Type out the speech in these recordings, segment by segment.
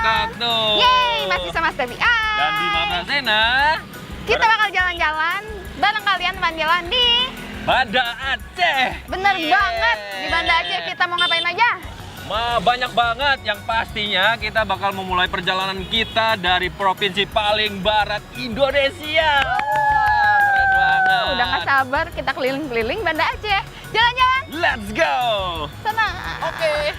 wabarakatuh. Yeay, masih sama Stevi Dan Bima Prasena. Kita bakal jalan-jalan bareng kalian teman jalan di Banda Aceh. Bener banget. Di Banda Aceh kita mau ngapain aja? Banyak banget. Yang pastinya kita bakal memulai perjalanan kita dari provinsi paling barat Indonesia. Wah, keren banget. Udah gak sabar kita keliling-keliling Banda Aceh. Jalan-jalan. Let's go. Sana. Oke.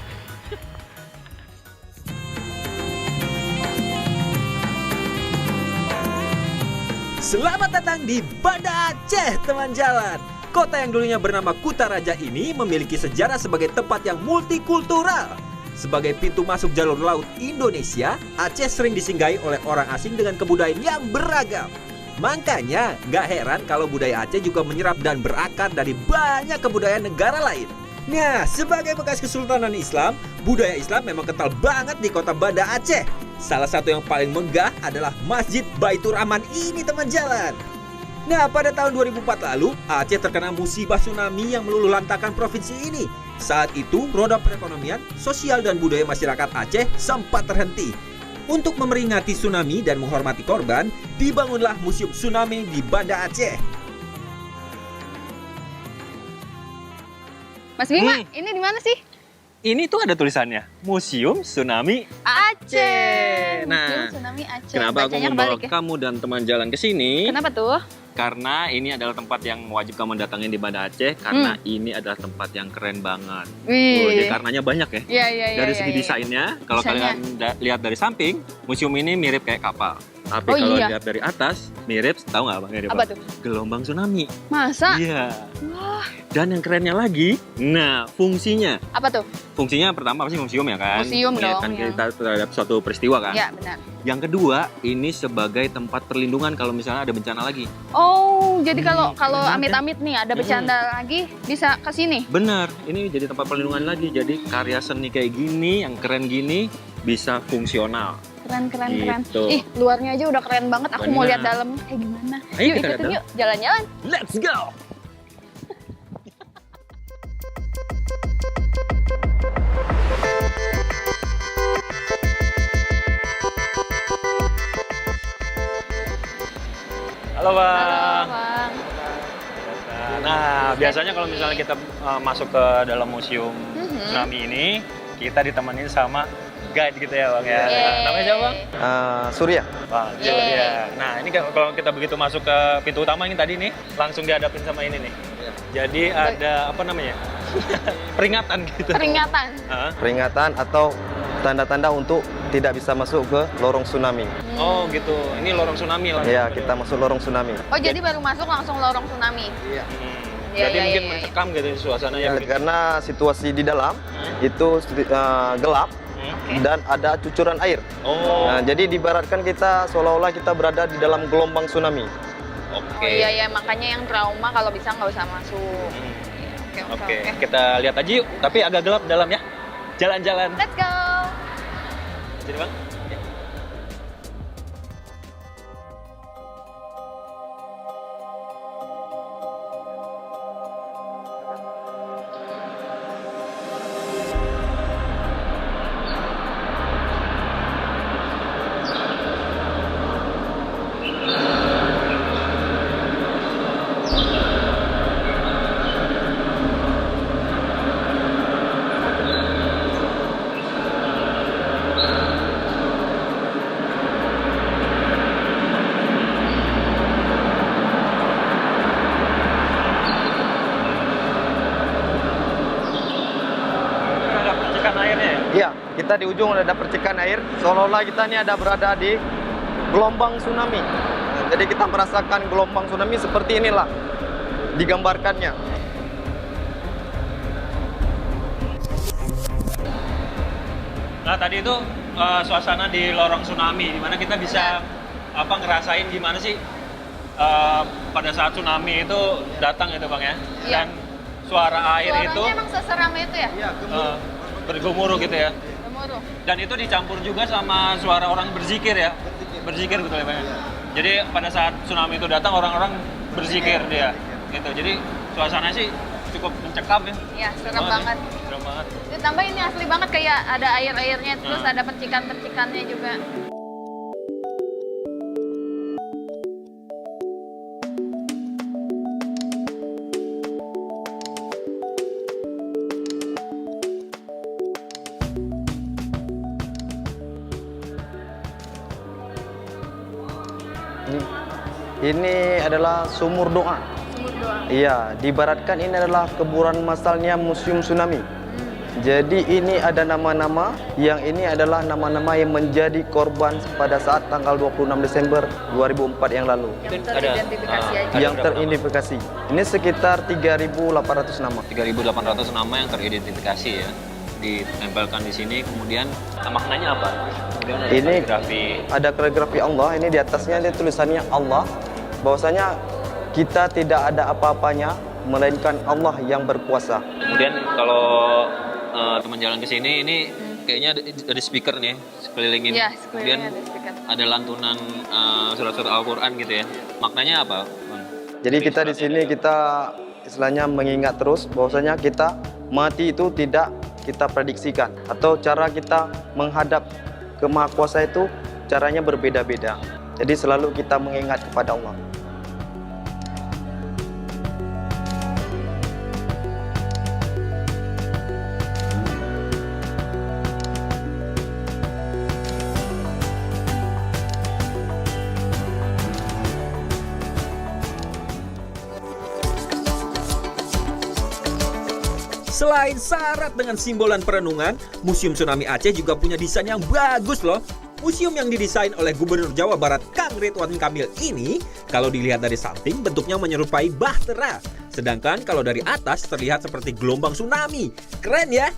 Selamat datang di Banda Aceh, teman jalan. Kota yang dulunya bernama Kutaraja ini memiliki sejarah sebagai tempat yang multikultural. Sebagai pintu masuk jalur laut Indonesia, Aceh sering disinggahi oleh orang asing dengan kebudayaan yang beragam. Makanya, nggak heran kalau budaya Aceh juga menyerap dan berakar dari banyak kebudayaan negara lain. Nah, sebagai bekas kesultanan Islam, budaya Islam memang kental banget di kota Banda Aceh. Salah satu yang paling megah adalah Masjid Baitur Rahman ini, teman jalan. Nah, pada tahun 2004 lalu, Aceh terkena musibah tsunami yang meluluhlantakkan provinsi ini. Saat itu, roda perekonomian, sosial, dan budaya masyarakat Aceh sempat terhenti. Untuk memperingati tsunami dan menghormati korban, dibangunlah Museum Tsunami di Banda Aceh. Mas Bima, ini di mana sih? Ini tuh ada tulisannya Museum Tsunami Aceh. Nah, Museum Tsunami Aceh. Kenapa aku Bacanya membawa kebalik ya? kamu dan teman jalan ke sini? Kenapa tuh? Karena ini adalah tempat yang wajib kamu datangin di Banda Aceh. Karena ini adalah tempat yang keren banget. Wih. Karenanya banyak ya. Iya. Dari segi desainnya, kalau Desainnya. kalian lihat dari samping, museum ini mirip kayak kapal. Tapi Oh, kalau iya. lihat dari atas, mirip, tahu nggak apa mirip Apa tuh? Gelombang tsunami. Masa? Iya. Wah, Dan yang kerennya lagi, nah fungsinya. apa tuh? Fungsinya pertama pasti museum ya kan? Museum Mengingatkan dong, ya. kita terhadap suatu peristiwa kan? Ya, benar. Yang kedua, ini sebagai tempat perlindungan kalau misalnya ada bencana lagi. Oh, jadi kalau keren banget, amit-amit nih ada bercanda lagi bisa ke sini. Benar, ini jadi tempat perlindungan lagi. Jadi karya seni kayak gini, yang keren gini, bisa fungsional. Keren. Gitu. Ih, luarnya aja udah keren banget. Aku mau Benar. lihat dalamnya kayak gimana. Ayo Yuk, kita lihat ikutin yuk, jalan-jalan. Let's go! Halo Bang. Halo, Bang. Nah, biasanya kalau misalnya kita masuk ke dalam museum tsunami ini, kita ditemenin sama guide gitu ya Bang ya. Yeay. Namanya siapa Bang? Surya. Bang Julia. Nah, ini kalau kita begitu masuk ke pintu utama ini tadi nih, langsung dihadapin sama ini nih. Jadi ada apa namanya? Peringatan gitu. Peringatan. Hah? Peringatan atau tanda-tanda untuk tidak bisa masuk ke lorong tsunami. Oh gitu. Ini lorong tsunami langsung. Ya, kita masuk lorong tsunami. Oh, jadi baru masuk langsung lorong tsunami. Iya. Iya, Jadi iya, mungkin iya, iya. mencekam gitu suasananya. begitu. Karena situasi di dalam itu gelap dan ada cucuran air. Oh. Nah, jadi diibaratkan kita seolah-olah kita berada di dalam gelombang tsunami. Oke. Oh iya, makanya yang trauma kalau bisa nggak usah masuk. Iya, Oke, kita lihat aja yuk. Tapi agak gelap dalam ya. Jalan-jalan. Let's go. Jadi Bang. Ada percikan airnya ya? Iya, kita di ujung ada percikan air, seolah-olah kita ini ada berada di gelombang tsunami. Nah, jadi kita merasakan gelombang tsunami seperti inilah digambarkannya. Nah tadi itu suasana di lorong tsunami, di mana kita bisa ngerasain gimana sih pada saat tsunami itu datang itu Bang ya. Iya. Dan suara air Suaranya itu emang seseram itu ya? bergemuruh gitu ya. Gemuruh. Dan itu dicampur juga sama suara orang berzikir ya. Berzikir gitu ya Bang. Jadi pada saat tsunami itu datang orang-orang berzikir dia. Gitu. Jadi suasana sih cukup mencekam ya. Iya, serem banget. Serem banget. Ditambah ini asli banget kayak ada air-airnya, terus Nah. ada percikan-percikannya juga. Ini adalah sumur doa. Sumur doang. Iya, diibaratkan ini adalah kuburan masalnya Museum Tsunami. Jadi ini ada nama-nama, yang ini adalah nama-nama yang menjadi korban pada saat tanggal 26 Desember 2004 yang lalu. Yang teridentifikasi aja. Yang teridentifikasi. Ini sekitar 3.800 nama. 3.800 nama yang teridentifikasi ya, ditempelkan di sini. Kemudian maknanya apa? Kemudian ada Ini kaligrafi. ada kaligrafi Allah, ini di atasnya ada tulisannya Allah, bahwasanya kita tidak ada apa-apanya melainkan Allah yang berkuasa. Kemudian kalau teman jalan ke sini, ini kayaknya ada speaker nih sekelilingin. Iya, Kemudian sekelilingnya ada speaker. ada lantunan surat-surat Al-Quran gitu ya. Maknanya apa, Bang? Jadi kita di sini kita istilahnya mengingat terus bahwasanya kita mati itu tidak kita prediksikan, atau cara kita menghadap ke Maha Kuasa itu caranya berbeda-beda. Jadi selalu kita mengingat kepada Allah. Selain syarat dengan simbol dan perenungan, Museum Tsunami Aceh juga punya desain yang bagus loh. Museum yang didesain oleh Gubernur Jawa Barat Kang Ridwan Kamil ini, kalau dilihat dari samping bentuknya menyerupai bahtera. Sedangkan kalau dari atas terlihat seperti gelombang tsunami. Keren ya?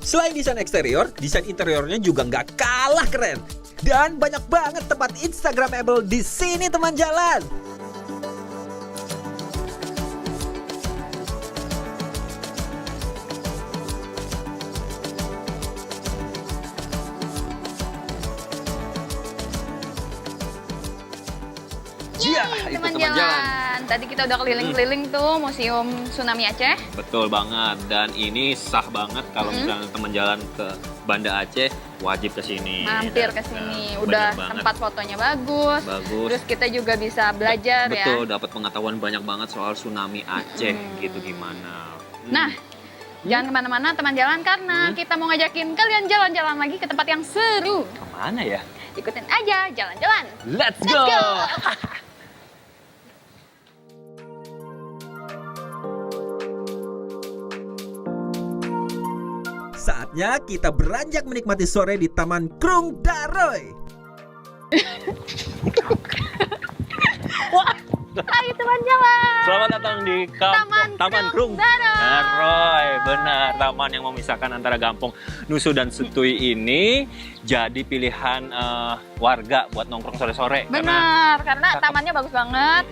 Selain desain eksterior, desain interiornya juga nggak kalah keren. Dan banyak banget tempat Instagramable di sini teman jalan. Iya, itu Teman teman jalan. jalan. Tadi kita udah keliling-keliling tuh Museum Tsunami Aceh. Betul banget, dan ini sah banget kalau misalnya teman jalan ke Banda Aceh, wajib ke sini. Mampir ke sini. Udah tempat fotonya bagus. Bagus. Terus kita juga bisa belajar ya. Betul, dapat pengetahuan banyak banget soal tsunami Aceh gitu gimana. Nah, jangan kemana-mana teman jalan karena kita mau ngajakin kalian jalan-jalan lagi ke tempat yang seru. Kemana ya? Ikutin aja jalan-jalan. Let's go! Saatnya kita beranjak menikmati sore di Taman Krung Daroy. Hai teman jalan. Selamat datang di Taman Krung Daroy. Benar, taman yang memisahkan antara Kampung Nusu dan Setui ini jadi pilihan warga buat nongkrong sore-sore. Benar, karena tamannya bagus banget.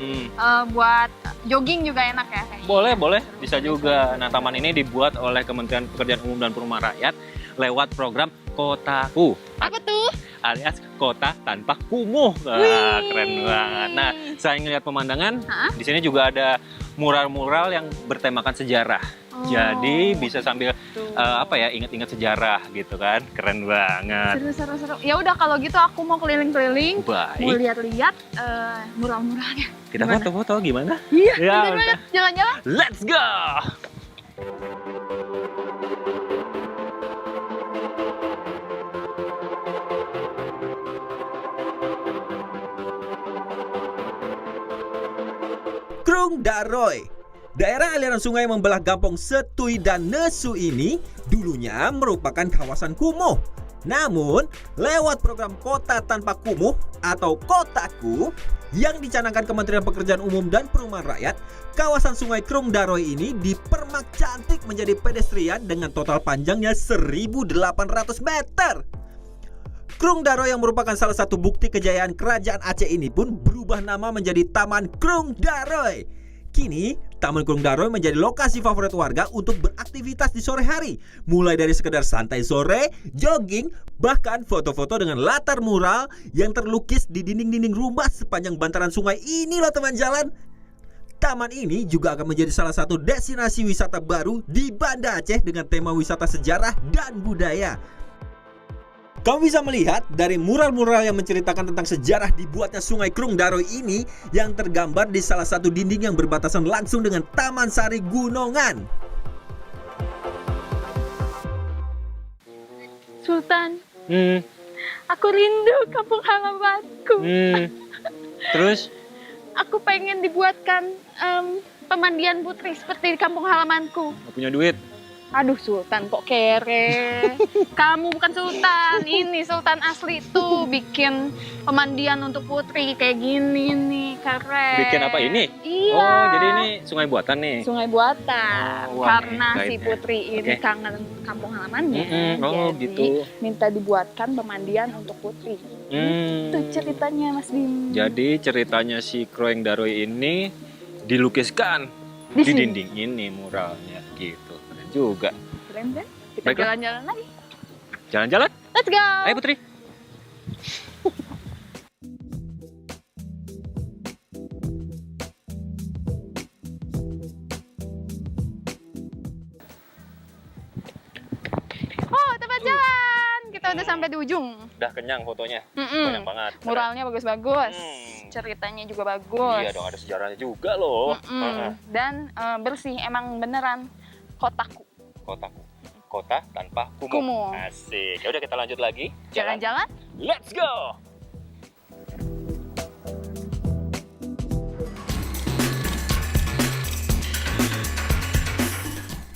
Buat jogging juga enak ya. Boleh, bisa juga. Nah, taman ini dibuat oleh Kementerian Pekerjaan Umum dan Perumahan Rakyat lewat program Kotaku. Apa tuh? Alias kota tanpa kumuh. Wah, keren banget. Nah, saya ngelihat pemandangan, di sini juga ada mural-mural yang bertemakan sejarah. Jadi bisa sambil ingat-ingat sejarah gitu kan. Keren banget. Seru. Ya udah kalau gitu aku mau keliling-keliling, Baik. mau lihat-lihat mural-muralnya. Kita Gimana? foto-foto gimana? Iya, Ya, bener banget. Jalan-jalan. Let's go! Krung Daroy. Daerah aliran sungai yang membelah Kampung Setui dan Nesu ini dulunya merupakan kawasan kumuh. Namun, lewat program Kota Tanpa Kumuh atau Kotaku yang dicanangkan Kementerian Pekerjaan Umum dan Perumahan Rakyat, kawasan Sungai Krung Daroy ini dipermak cantik menjadi pedestrian dengan total panjangnya 1.800 meter. Krung Daroy yang merupakan salah satu bukti kejayaan Kerajaan Aceh ini pun berubah nama menjadi Taman Krung Daroy. Kini, Taman Krung Daroy menjadi lokasi favorit warga untuk beraktivitas di sore hari. Mulai dari sekedar santai sore, jogging, bahkan foto-foto dengan latar mural yang terlukis di dinding-dinding rumah sepanjang bantaran sungai ini loh teman jalan. Taman ini juga akan menjadi salah satu destinasi wisata baru di Banda Aceh dengan tema wisata sejarah dan budaya. Kamu bisa melihat dari mural-mural yang menceritakan tentang sejarah dibuatnya Sungai Krung Daroy ini yang tergambar di salah satu dinding yang berbatasan langsung dengan Taman Sari Gunungan. Sultan, aku rindu kampung halamanku. Terus? Aku pengen dibuatkan pemandian putri seperti di kampung halamanku. Gak punya duit? Aduh Sultan kok kere. Kamu bukan Sultan, ini Sultan asli tuh bikin pemandian untuk putri kayak gini nih, keren. Bikin apa ini? Iya. Oh, jadi ini sungai buatan nih? Sungai buatan. Oh, wah, Karena nih, si guide-nya. putri ini Oke. kangen kampung halamannya. Oh, jadi gitu. minta dibuatkan pemandian untuk putri. Itu ceritanya Mas Bim. Jadi ceritanya si Kroeng Daroy ini dilukiskan Di di sini. dinding ini muralnya gitu. Keren juga. Keren kan? Kita Baiklah. jalan-jalan lagi. Jalan-jalan? Let's go. Ayo Putri. Oh, tempat jalan. Kita udah sampai di ujung. Udah kenyang fotonya. Mm-mm. Banyak banget. Keren. Muralnya bagus-bagus. Hmm. Ceritanya juga bagus. Iya dong, ada sejarahnya juga loh. Mm-mm. Heeh. Dan bersih, emang beneran kotaku. Kotaku. Kota tanpa kumuh. Kumuh. Asik. Ya udah kita lanjut lagi. Jalan-jalan. Let's go.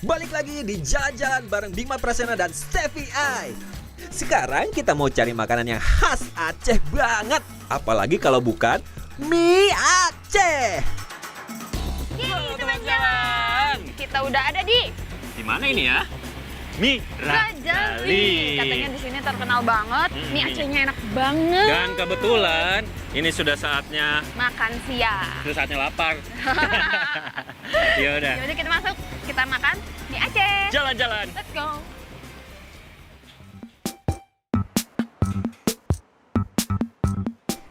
Balik lagi di jalan-jalan bareng Bima Prasena dan Steffi I. Sekarang kita mau cari makanan yang khas Aceh banget. Apalagi kalau bukan mie Aceh. Yeay, teman-teman. Kita udah ada di Di mana ini ya? Mie Rajali. Katanya di sini terkenal banget. Mie Acehnya enak banget. Dan kebetulan ini sudah saatnya Makan siang. lapar. Ya udah. Yaudah kita masuk, kita makan mie Aceh. Jalan-jalan. Let's go.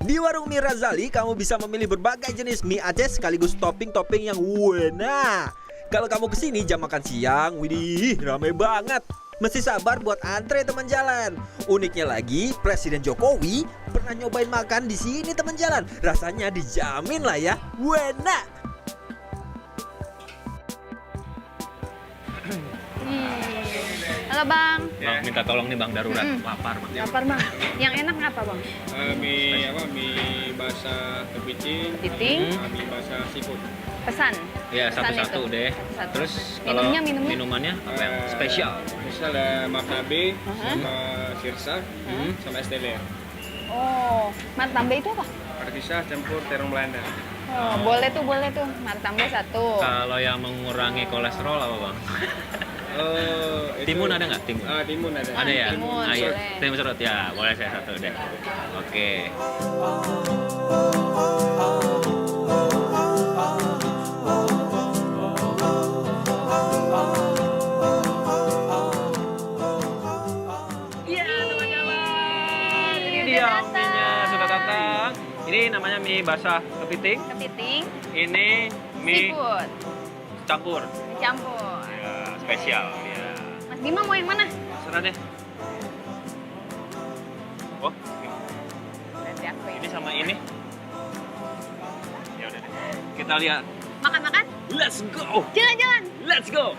Di warung mie Razali kamu bisa memilih berbagai jenis mie Aceh sekaligus topping-topping yang wena. Kalau kamu kesini jam makan siang, widih, ramai banget. Mesti sabar buat antre teman jalan. Uniknya lagi, Presiden Jokowi pernah nyobain makan di sini teman jalan. Rasanya dijamin lah ya, wena. Halo Bang. Bang, minta tolong nih Bang, darurat. Lapar Bang. Lapar Bang. Yang enak apa Bang? Mie basah kepiting, Titing, mie basah seafood. pesan. Ya, Pesan satu-satu itu. deh. Satu-satu. Terus kalau Minumnya? minumannya apa yang spesial? Misal ada martabe, sama sirsa, sama es teler. Oh, martambe itu apa? Artisah campur terong Belanda. Oh, boleh tuh. Martambe satu. Kalau yang mengurangi kolesterol apa Bang? Timun ada nggak? Timun? Timun ada. Ada ya? Timun, Ayo, boleh. timun serut ya. Boleh saya satu deh. Oke. Iya, teman jalan. Ini dia Udah datang. mie-nya sudah datang. Ini namanya mie basah kepiting. Kepiting, Ini mie seafood, campur. campur. Ya, spesial ya. Mas Bima mau yang mana? Serah deh. Oh, Berarti aku ini ini. sama ini. Ya udah deh. Kita lihat. Makan-makan, Let's go. jalan-jalan. Let's go.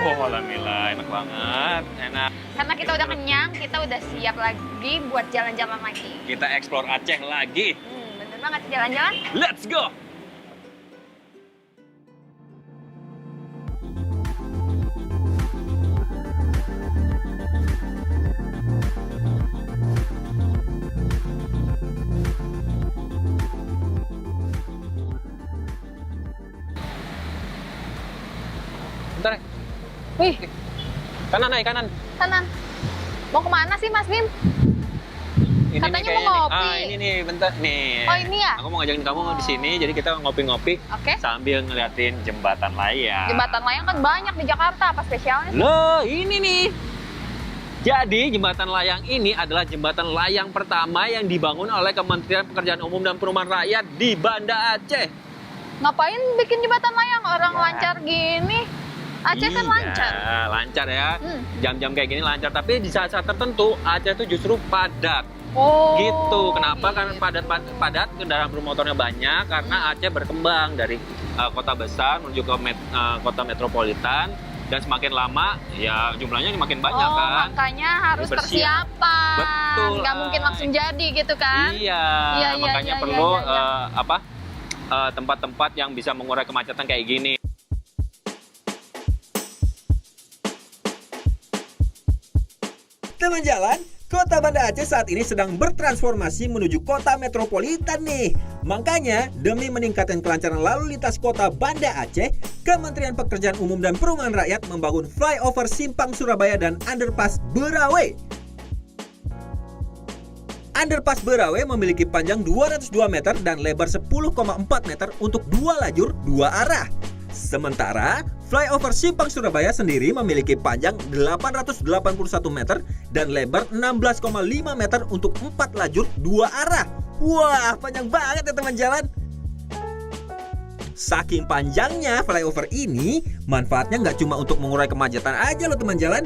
Oh, alhamdulillah, enak banget. Enak. Karena kita udah kenyang, kita udah siap lagi buat jalan-jalan lagi. Kita explore Aceh lagi. Bener banget, jalan-jalan. Let's go. Wih, Kanan, Nay, kanan. kanan. Mau kemana sih Mas Bim? Ini Katanya nih mau kayaknya ngopi. nih. Ini nih, bentar nih. Oh, ini ya? Aku mau ngajakin kamu di sini, jadi kita ngopi-ngopi Oke. sambil ngeliatin jembatan layang. Jembatan layang kan banyak di Jakarta, apa spesialnya? Loh, ini nih. Jadi jembatan layang ini adalah jembatan layang pertama yang dibangun oleh Kementerian Pekerjaan Umum dan Perumahan Rakyat di Banda Aceh. Ngapain bikin jembatan layang? Orang Ya. lancar gini. Aceh kan Iya, lancar. lancar ya. Hmm. Jam-jam kayak gini lancar, tapi di saat-saat tertentu Aceh itu justru padat. Oh. Gitu. Kenapa? Karena gitu. padat kendaraan bermotornya banyak karena Aceh berkembang dari kota besar menuju ke kota metropolitan dan semakin lama ya jumlahnya makin banyak Oh, kan. makanya harus Bersiap. persiapan. Betul, Nggak mungkin langsung jadi gitu kan? Iya, Iya, makanya iya, perlu iya. tempat-tempat yang bisa mengurai kemacetan kayak gini. Teman jalan, Kota Banda Aceh saat ini sedang bertransformasi menuju kota metropolitan nih. Makanya, demi meningkatkan kelancaran lalu lintas kota Banda Aceh, Kementerian Pekerjaan Umum dan Perumahan Rakyat membangun flyover Simpang Surabaya dan underpass Berawe. Underpass Berawe memiliki panjang 202 meter dan lebar 10,4 meter untuk 2 lajur 2 arah. Sementara, flyover Simpang Surabaya sendiri memiliki panjang 881 meter dan lebar 16,5 meter untuk 4 lajur 2 arah. Wah, panjang banget ya teman jalan. Saking panjangnya flyover ini, manfaatnya nggak cuma untuk mengurai kemacetan aja loh teman jalan.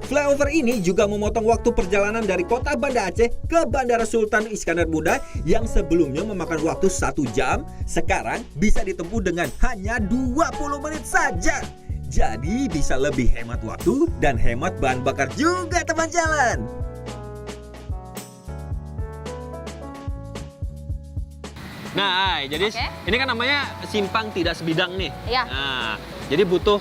Flyover ini juga memotong waktu perjalanan dari kota Banda Aceh ke Bandara Sultan Iskandar Muda yang sebelumnya memakan waktu 1 jam, sekarang bisa ditempuh dengan hanya 20 menit saja. Jadi bisa lebih hemat waktu dan hemat bahan bakar juga teman jalan. Nah, jadi Oke. ini kan namanya simpang tidak sebidang nih. Iya. Nah, jadi butuh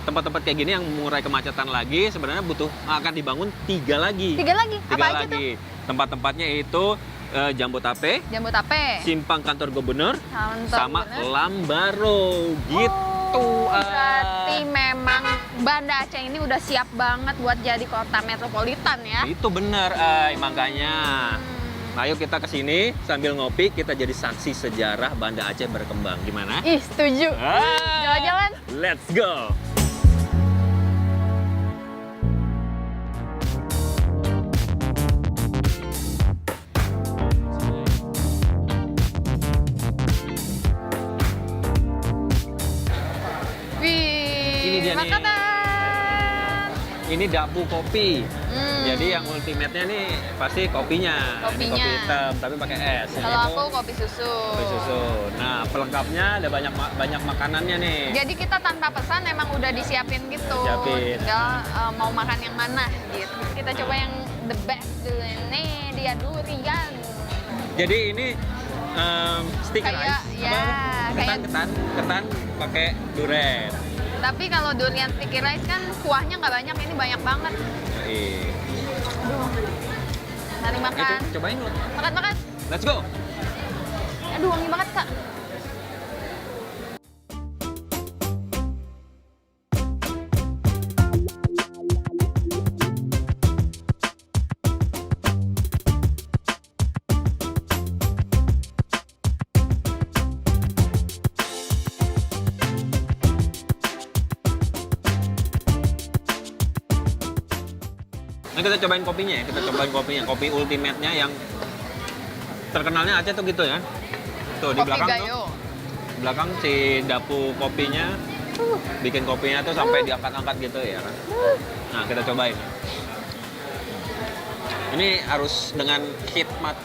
tempat-tempat kayak gini yang mengurai kemacetan lagi. Sebenarnya akan dibangun 3 lagi. 3 lagi. Tiga Apa aja tuh? lagi. Tempat-tempatnya itu Jambotape, Jambu tape. simpang kantor gubernur, Kantor sama gubernur. Lambaro. Gitu. Oh, berarti memang Banda Aceh ini udah siap banget buat jadi kota metropolitan ya. Itu bener, makanya. Ayo kita ke sini sambil ngopi, kita jadi saksi sejarah Banda Aceh berkembang. Gimana? Ih, setuju. Jalan-jalan. Let's go. Wih, Ini dia nih. makanan. Ini Dapu Kopi. Hmm. Jadi yang ultimate-nya nih pasti kopinya. Ini Kopinya. kopi hitam, tapi pakai es. Yang Kalau itu aku kopi susu. kopi susu. Nah, pelengkapnya ada banyak makanannya nih. Jadi kita tanpa pesan emang udah disiapin gitu. Disiapin. Tinggal mau makan yang mana gitu. Kita coba yang the best dulu. Ini dia durian. Jadi ini sticky Kayak, rice. ya, Ketan pakai duren. Tapi kalau durian sticky rice kan kuahnya nggak banyak, ini banyak banget. Yoi. Mari makan. Itu cobain dulu. Makan. Let's go. Aduh, wangi banget, Kak. Nah, kita cobain kopinya ya. Kita cobain kopinya. Kopi ultimate-nya yang terkenalnya Aceh tuh gitu ya. Tuh di Kopi belakang Gayo. tuh. Di belakang si Dapu kopinya bikin kopinya tuh sampai diangkat-angkat gitu ya kan. Nah, kita cobain. Ini harus dengan khidmat.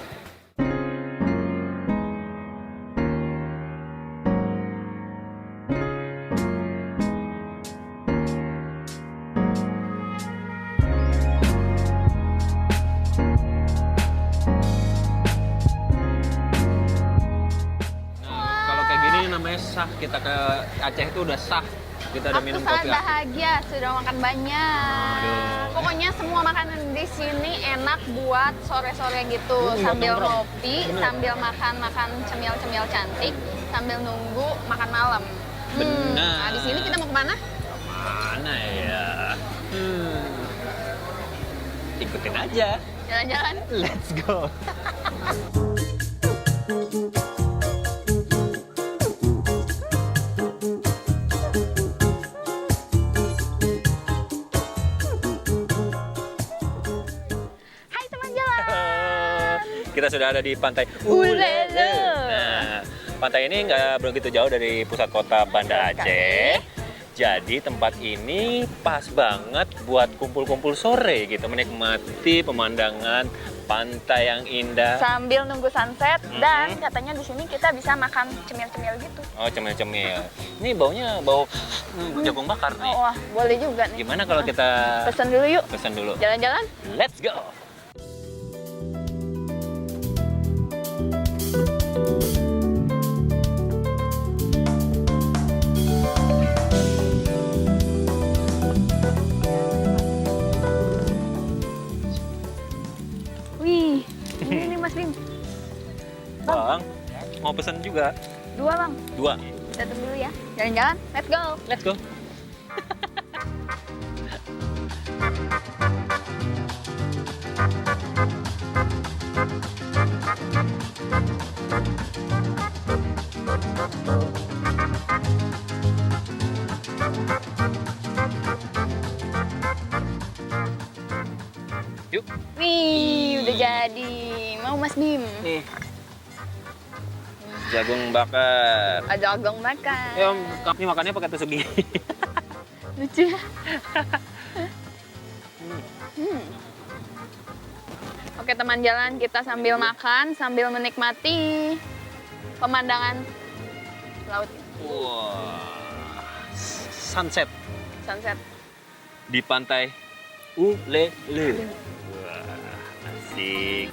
Nah, kalau kayak gini namanya sah. Kita ke Aceh itu udah sah. Kita udah Aku minum sangat kopi Aceh. bahagia sudah makan banyak. Aduh. Pokoknya semua makanan di sini enak buat sore-sore gitu, Buat sambil nongkrong. ngopi, Bener. sambil makan cemil-cemil cantik, sambil nunggu makan malam. Bener. Nah, di sini kita mau kemana? Mana ya? Ikutin aja. Jalan-jalan. Let's go. Hai teman jalan. Kita sudah ada di pantai Ulele. Nah, pantai ini nggak begitu jauh dari pusat kota Banda Aceh. Jadi tempat ini pas banget buat kumpul-kumpul sore gitu, menikmati pemandangan pantai yang indah. Sambil nunggu sunset dan katanya di sini kita bisa makan cemil-cemil gitu. Oh, cemil-cemil. Ini baunya bau jagung bakar nih. Oh, wah, boleh juga nih. Gimana kalau kita Pesan dulu yuk. pesan dulu? Jalan-jalan. Let's go. Wih, ini Mas Bim. Bang, mau pesan juga? 2 Bang. 2. Datang dulu ya. Jalan-jalan. Let's go. Let's go. Yuk. Wih, udah jadi. Mau Mas Bim? Nih. Jagung bakar. Ada agong makan. Ya, ini makannya pakai tusuk gigi. Lucu ya. Oke teman jalan, kita sambil makan, sambil menikmati pemandangan laut. Wah. Sunset Sunset. di pantai Ulele. Wah, asik.